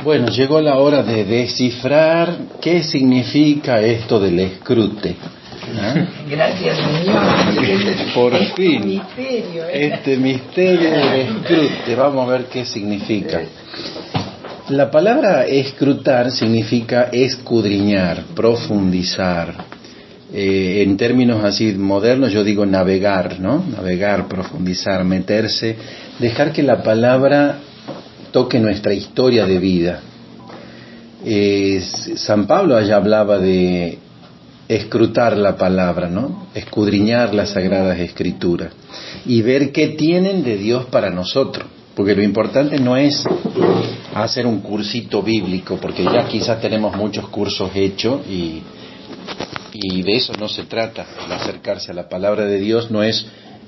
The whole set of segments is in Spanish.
Bueno, llegó la hora de descifrar qué significa esto del escrute. ¿Ah? Gracias, Señor. Por fin, Misterio, este misterio del escrute, vamos a ver qué significa. La palabra escrutar significa escudriñar, profundizar. En términos así modernos yo digo navegar, ¿no? Navegar, profundizar, meterse, dejar que la palabra toque nuestra historia de vida. San Pablo allá hablaba de escrutar la palabra, ¿no? Escudriñar las Sagradas Escrituras y ver qué tienen de Dios para nosotros. Porque lo importante no es hacer un cursito bíblico, porque ya quizás tenemos muchos cursos hechos y de eso no se trata. El acercarse a la palabra de Dios no es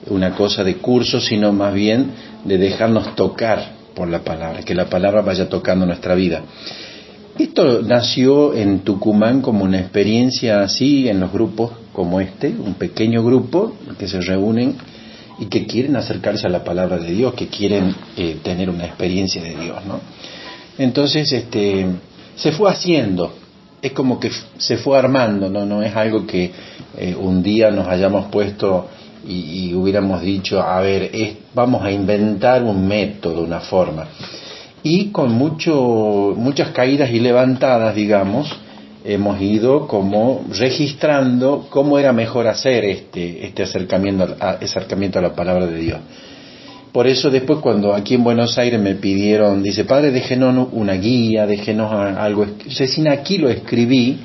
una cosa de curso, sino más bien de dejarnos tocar por la palabra, que la palabra vaya tocando nuestra vida. Esto nació en Tucumán como una experiencia así en los grupos como un pequeño grupo que se reúnen y que quieren acercarse a la palabra de Dios, que quieren tener una experiencia de Dios, ¿no? Entonces se fue haciendo, es como que se fue armando, no es algo que un día nos hayamos puesto y hubiéramos dicho, a ver, vamos a inventar un método, una forma. Y con muchas caídas y levantadas, digamos, hemos ido como registrando cómo era mejor hacer este acercamiento a la palabra de Dios. Por eso después cuando aquí en Buenos Aires me pidieron, dice, padre, déjenos una guía, déjenos algo. Recién aquí lo escribí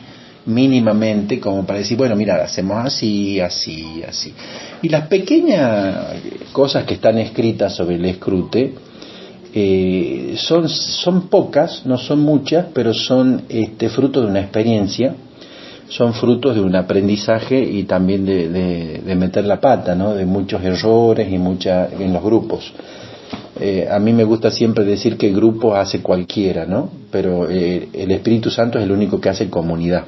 mínimamente como para decir, bueno, mira, hacemos así, así, así. Y las pequeñas cosas que están escritas sobre el escrute son pocas, no son muchas, pero son fruto de una experiencia, son frutos de un aprendizaje y también de meter la pata, ¿no? De muchos errores y en los grupos. A mí me gusta siempre decir que grupo hace cualquiera, ¿no? Pero el Espíritu Santo es el único que hace comunidad.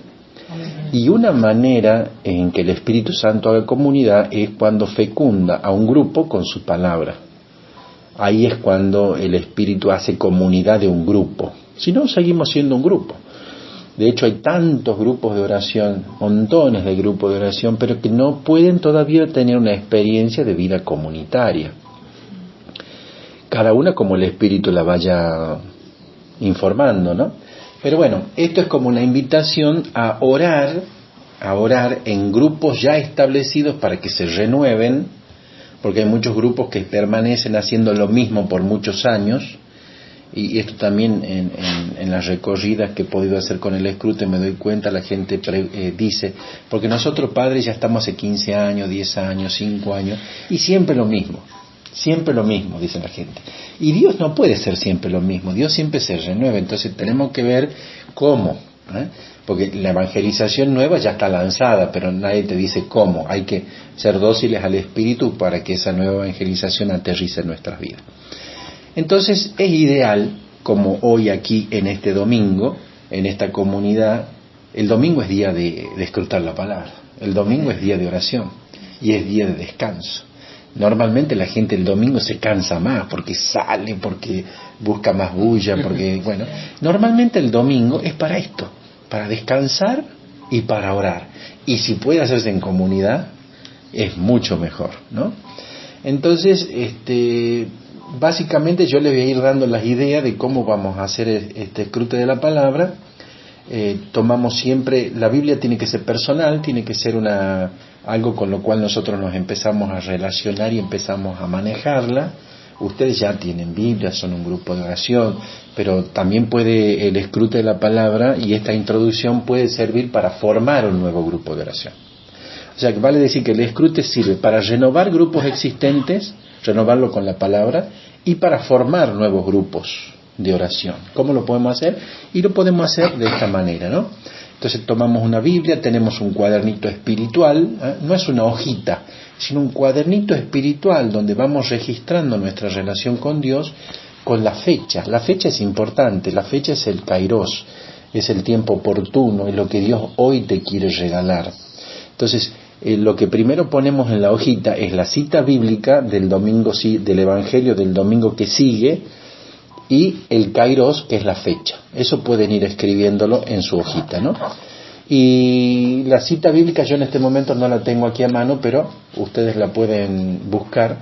Y una manera en que el Espíritu Santo haga comunidad es cuando fecunda a un grupo con su palabra. Ahí es cuando el Espíritu hace comunidad de un grupo. Si no, seguimos siendo un grupo. De hecho, hay tantos grupos de oración, montones de grupos de oración, pero que no pueden todavía tener una experiencia de vida comunitaria. Cada una como el Espíritu la vaya informando, ¿no? Pero bueno, esto es como una invitación a orar en grupos ya establecidos para que se renueven, porque hay muchos grupos que permanecen haciendo lo mismo por muchos años, y esto también en las recorridas que he podido hacer con el escrute me doy cuenta, la gente dice, porque nosotros padres ya estamos hace 15 años, 10 años, 5 años, y siempre lo mismo, dice la gente. Y Dios no puede ser siempre lo mismo, Dios siempre se renueva, entonces tenemos que ver cómo, porque la evangelización nueva ya está lanzada, pero nadie te dice cómo. Hay que ser dóciles al Espíritu para que esa nueva evangelización aterrice en nuestras vidas. Entonces es ideal, como hoy aquí en este domingo, en esta comunidad, el domingo es día de escrutar la palabra, el domingo es día de oración y es día de descanso. Normalmente la gente el domingo se cansa más porque sale, porque busca más bulla, porque, bueno, normalmente el domingo es para esto, para descansar y para orar. Y si puede hacerse en comunidad, es mucho mejor, ¿no? Entonces, básicamente yo le voy a ir dando las ideas de cómo vamos a hacer este escrute de la palabra. Tomamos siempre, la Biblia tiene que ser personal, tiene que ser algo con lo cual nosotros nos empezamos a relacionar y empezamos a manejarla. Ustedes ya tienen Biblia, son un grupo de oración, pero también puede el escrute de la palabra y esta introducción puede servir para formar un nuevo grupo de oración. O sea, que vale decir que el escrute sirve para renovar grupos existentes, renovarlo con la palabra, y para formar nuevos grupos de oración. ¿Cómo lo podemos hacer? Y lo podemos hacer de esta manera, ¿no? Entonces tomamos una Biblia, tenemos un cuadernito espiritual, no es una hojita, sino un cuadernito espiritual donde vamos registrando nuestra relación con Dios con la fecha. La fecha es importante, la fecha es el kairos, es el tiempo oportuno, es lo que Dios hoy te quiere regalar. Entonces, lo que primero ponemos en la hojita es la cita bíblica del domingo, del Evangelio del domingo que sigue, y el kairos, que es la fecha. Eso pueden ir escribiéndolo en su hojita, ¿no? Y la cita bíblica yo en este momento no la tengo aquí a mano, pero ustedes la pueden buscar.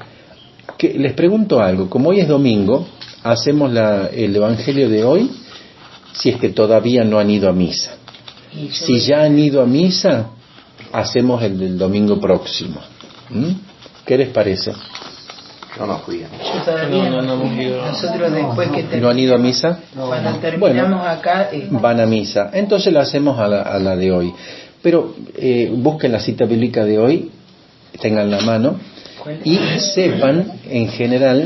Les pregunto algo, como hoy es domingo, hacemos el evangelio de hoy, si es que todavía no han ido a misa. Si ya han ido a misa, hacemos el del domingo próximo. ¿Qué les parece? No nos fui. Yo todavía no hemos ido. Nosotros después que terminamos, ¿No han ido a misa? cuando terminamos acá, van a misa. Entonces la hacemos a la de hoy. Pero busquen la cita bíblica de hoy, tengan la mano y sepan en general,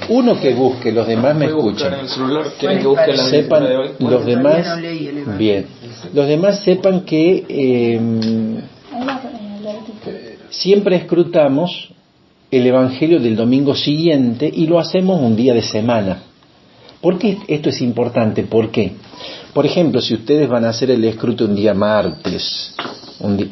uno que busque, los demás me escuchen. En el celular, tienen que buscar la Sepan de hoy. los demás, bien, los demás sepan que siempre escrutamos el evangelio del domingo siguiente y lo hacemos un día de semana. ¿Por qué esto es importante? ¿Por qué? Por ejemplo, si ustedes van a hacer el escruto un día martes,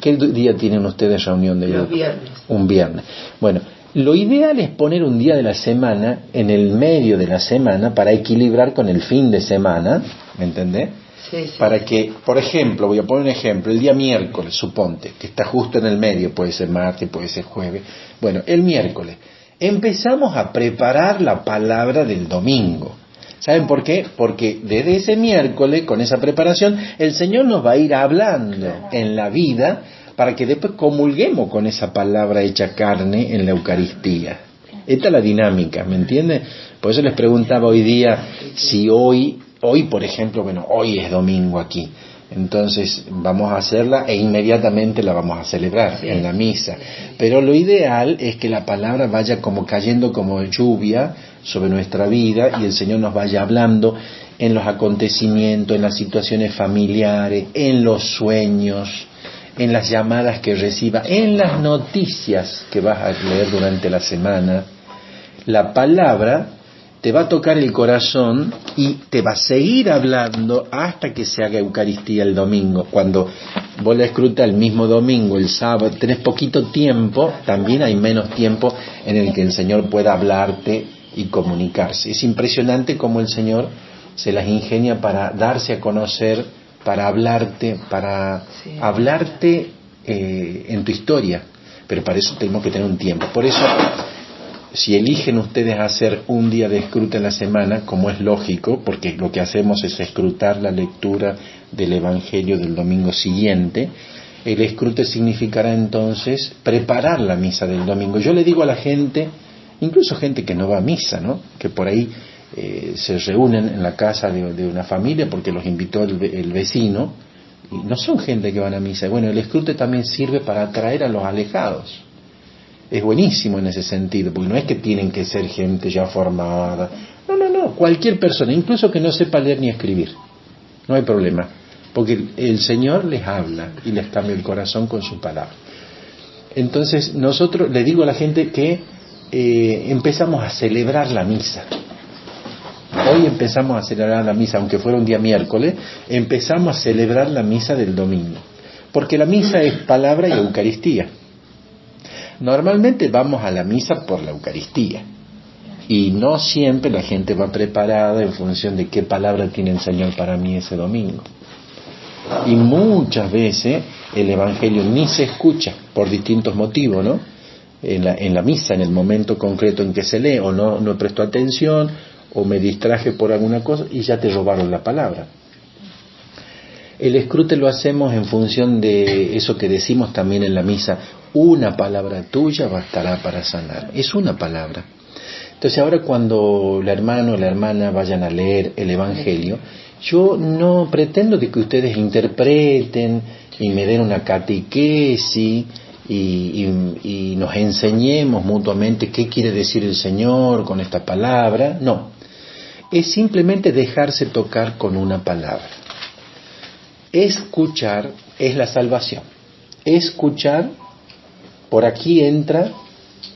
¿qué día tienen ustedes reunión de los viernes? Un viernes. Bueno, lo ideal es poner un día de la semana en el medio de la semana para equilibrar con el fin de semana, ¿me entendés? Sí, sí. Para que, por ejemplo, voy a poner un ejemplo, el día miércoles, suponte, que está justo en el medio, puede ser martes, puede ser jueves. Bueno, el miércoles empezamos a preparar la palabra del domingo. ¿Saben por qué? Porque desde ese miércoles, con esa preparación, el Señor nos va a ir hablando en la vida para que después comulguemos con esa palabra hecha carne en la Eucaristía. Esta es la dinámica, ¿me entienden? Por eso les preguntaba hoy día si hoy, por ejemplo, bueno, hoy es domingo aquí, entonces vamos a hacerla e inmediatamente la vamos a celebrar en la misa. Pero lo ideal es que la palabra vaya como cayendo como lluvia sobre nuestra vida y el Señor nos vaya hablando en los acontecimientos, en las situaciones familiares, en los sueños, en las llamadas que reciba, en las noticias que vas a leer durante la semana. La palabra te va a tocar el corazón y te va a seguir hablando hasta que se haga Eucaristía el domingo. Cuando vos la escrutas el mismo domingo, el sábado, tenés poquito tiempo, también hay menos tiempo en el que el Señor pueda hablarte y comunicarse. Es impresionante cómo el Señor se las ingenia para darse a conocer, para hablarte en tu historia. Pero para eso tenemos que tener un tiempo. Por eso, si eligen ustedes hacer un día de escruta en la semana, como es lógico, porque lo que hacemos es escrutar la lectura del Evangelio del domingo siguiente, el escrute significará entonces preparar la misa del domingo. Yo le digo a la gente, incluso gente que no va a misa, ¿no?, que por ahí se reúnen en la casa de una familia porque los invitó el vecino, y no son gente que van a misa. Bueno, el escrute también sirve para atraer a los alejados. Es buenísimo en ese sentido, porque no es que tienen que ser gente ya formada. No, cualquier persona, incluso que no sepa leer ni escribir, no hay problema, porque el Señor les habla y les cambia el corazón con su palabra. Entonces nosotros, le digo a la gente que empezamos a celebrar la misa. Hoy empezamos a celebrar la misa, aunque fuera un día miércoles, empezamos a celebrar la misa del domingo, porque la misa es palabra y Eucaristía. Normalmente vamos a la misa por la Eucaristía y no siempre la gente va preparada en función de qué palabra tiene el Señor para mí ese domingo. Y muchas veces el Evangelio ni se escucha por distintos motivos, ¿no? En la misa, en el momento concreto en que se lee, o no presto atención, o me distraje por alguna cosa y ya te robaron la palabra. El escrute lo hacemos en función de eso que decimos también en la misa: una palabra tuya bastará para sanar. Es una palabra. Entonces ahora cuando el hermano o la hermana vayan a leer el Evangelio, yo no pretendo de que ustedes interpreten y me den una catequesis y nos enseñemos mutuamente qué quiere decir el Señor con esta palabra. No, es simplemente dejarse tocar con una palabra. Escuchar es la salvación. Escuchar, por aquí entra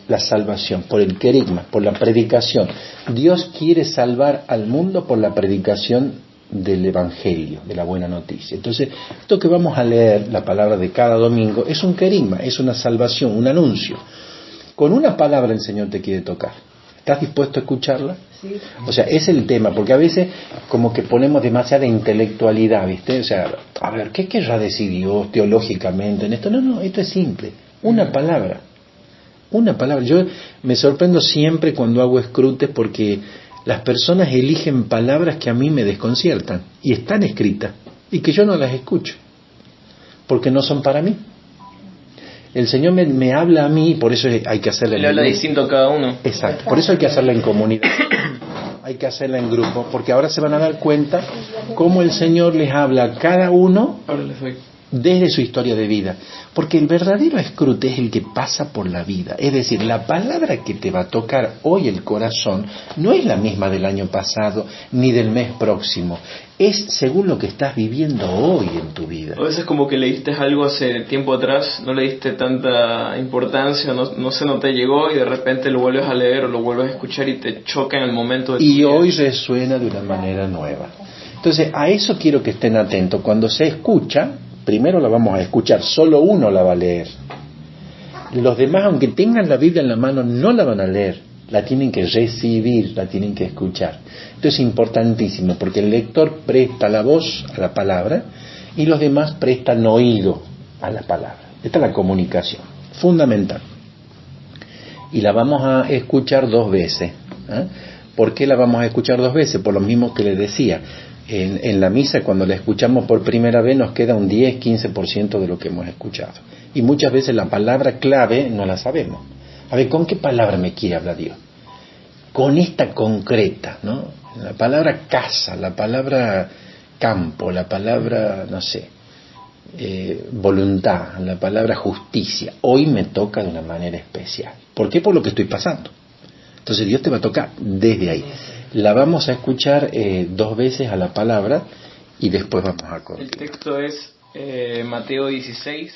la salvación, por el querigma, por la predicación. Dios quiere salvar al mundo por la predicación del Evangelio, de la buena noticia. Entonces, esto que vamos a leer, la palabra de cada domingo, es un querigma, es una salvación, un anuncio. Con una palabra el Señor te quiere tocar. ¿Estás dispuesto a escucharla? O sea, es el tema, porque a veces como que ponemos demasiada intelectualidad, ¿viste? O sea, a ver, ¿qué querrá decir Dios teológicamente en esto? No, esto es simple, una palabra. Una palabra. Yo me sorprendo siempre cuando hago escrutes porque las personas eligen palabras que a mí me desconciertan y están escritas y que yo no las escucho porque no son para mí. El Señor me habla a mí y por eso hay que hacerla en grupo. Le habla distinto a cada uno. Exacto, por eso hay que hacerla en comunidad. Hay que hacerla en grupo, porque ahora se van a dar cuenta cómo el Señor les habla a cada uno desde su historia de vida. Porque el verdadero escrute es el que pasa por la vida. Es decir, la palabra que te va a tocar hoy el corazón no es la misma del año pasado ni del mes próximo. Es según lo que estás viviendo hoy en tu vida. A veces como que leíste algo hace tiempo atrás, no le diste tanta importancia, no te llegó y de repente lo vuelves a leer o lo vuelves a escuchar y te choca en el momento de tu vida. Hoy resuena de una manera nueva. Entonces, a eso quiero que estén atentos. Cuando se escucha, primero la vamos a escuchar, solo uno la va a leer. Los demás, aunque tengan la Biblia en la mano, no la van a leer, la tienen que recibir, la tienen que escuchar. Esto es importantísimo, porque el lector presta la voz a la palabra y los demás prestan oído a la palabra. Esta es la comunicación, fundamental. Y la vamos a escuchar 2 veces. ¿Por qué la vamos a escuchar 2 veces? Por lo mismo que les decía. En la misa, cuando la escuchamos por primera vez, nos queda un 10-15% de lo que hemos escuchado. Y muchas veces la palabra clave no la sabemos. A ver, ¿con qué palabra me quiere hablar Dios? Con esta concreta, ¿no? La palabra casa, la palabra campo, la palabra, no sé, voluntad, la palabra justicia. Hoy me toca de una manera especial. ¿Por qué? Por lo que estoy pasando. Entonces Dios te va a tocar desde ahí. La vamos a escuchar 2 veces a la palabra y después vamos a continuar. El texto es Mateo 16,